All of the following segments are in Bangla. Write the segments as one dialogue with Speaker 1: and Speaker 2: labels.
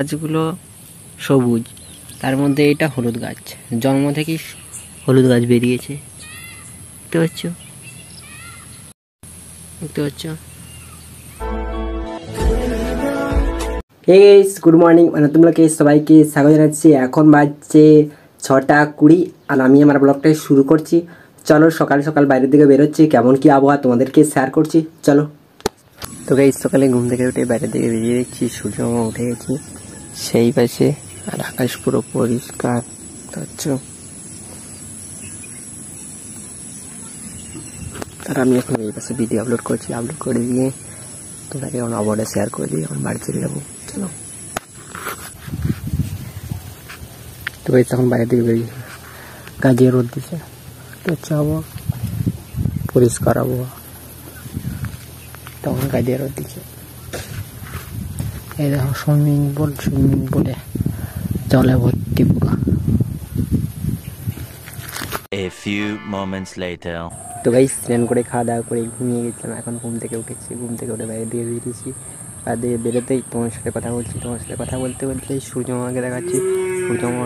Speaker 1: গাছগুলো সবুজ, তার মধ্যে এটা হলুদ গাছ। জন্ম থেকেই হলুদ গাছ বেরিয়েছে। দেখতে পাচ্ছ?
Speaker 2: Hey guys, good morning. তোমরাকে সবাইকে স্বাগত জানাচ্ছি। এখন বাজছে 6:20 আর আমি আমার ব্লগটা শুরু করছি। চলো, সকাল সকাল বাইরের দিকে বেরোচ্ছি, কেমন কি আবহাওয়া তোমাদেরকে শেয়ার করছি। চলো।
Speaker 1: তো গাইস, সকালে ঘুম থেকে উঠে বাইরের দিকে বেরিয়ে দেখছি সূর্য উঠে গেছে সেই পাশে, আর আকাশ পুরো পরিষ্কার। আর আমি এখন এই পাশে ভিডিও আপলোড করছি। আপলোড করে দিয়ে তোমাকে এখন আবহাওয়াটা শেয়ার করে দিয়ে এখন বাড়ি চলে যাবো। চলো। তো গাইস, এখন বাইরের দিকে বেরিয়ে কাজে রোদ দিছে, আবহাওয়া পরিষ্কার আবহাওয়া, তখন কাজে রোদ দিচ্ছে। এই দেখো সুইমিং পুলে জলে ভর্তি পোকা।
Speaker 3: A few moments later.
Speaker 1: তো গাইস, স্নান করে খাওয়া দাওয়া করে ঘুমিয়ে গেছিলাম। এখন ঘুম থেকে উঠেছি, ঘুম থেকে উঠে বাইরে দিয়ে বেরিয়েছি। আর দিয়ে বেরোতেই তোমার সাথে কথা বলছি। তোমার সাথে কথা বলতে বলতে সূর্যমাকে দেখাচ্ছি। সূর্যমা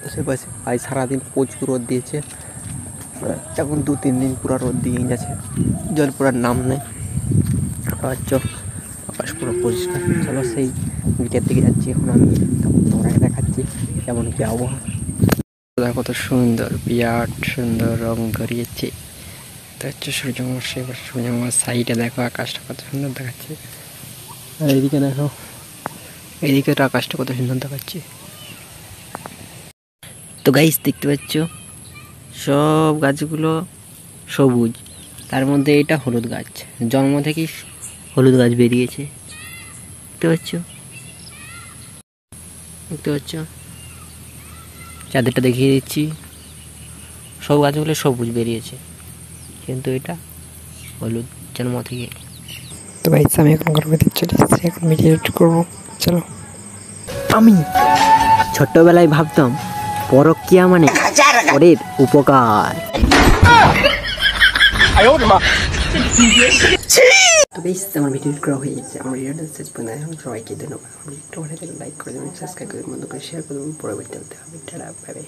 Speaker 1: আশেপাশে আজ সারাদিন প্রচুর রোদ দিয়েছে। এখন 2-3 দিন পুরো রোদ দিয়েই যাচ্ছে, জল পুরার নাম নেই। আকাশ পুরো পরিষ্কার। চলো, সেই বিকের দিকে যাচ্ছি এখন আমি। তোমাকে দেখাচ্ছি কেমন কি আবহাওয়া। কত সুন্দর, বিরাট সুন্দর রং করিয়েছে। তো হচ্ছে সূর্যমার সাইডে দেখো আকাশটা কত সুন্দর দেখাচ্ছে। আর এইদিকে দেখো, এইদিকে আকাশটা কত সুন্দর দেখাচ্ছে। তো গাইস, দেখতে পাচ্ছ সব গাছগুলো সবুজ, তার মধ্যে এটা হলুদ গাছ। জন্ম থেকেই হলুদ গাছ বেরিয়েছে। দেখতে পাচ্ছ? চাঁদেরটা দেখিয়ে দিচ্ছি। সব গাছগুলো সবুজ বেরিয়েছে, কিন্তু এটা হলুদ জন্ম থেকে।
Speaker 2: তো ভাই, আমি এখন গরমে চলে এসেছি, এখন ভিডিও করবো। চলো।
Speaker 1: আমি ছোট্টবেলায় ভাবতাম পরক্রিয়া মানে পরের উপকার।
Speaker 2: তো বেশ, আমার ভিডিও করা হয়ে গেছে। আমার ভিডিওটা শেষ পর্যন্ত এখন সবাইকে ধন্যবাদ। আমার ভিডিওটা ভালো লাগলে লাইক করে দেবেন, সাবস্ক্রাইব করে দেবেন, বন্ধু করে শেয়ার করে দেবেন। পরবর্তী হবে। Tata, bye bye.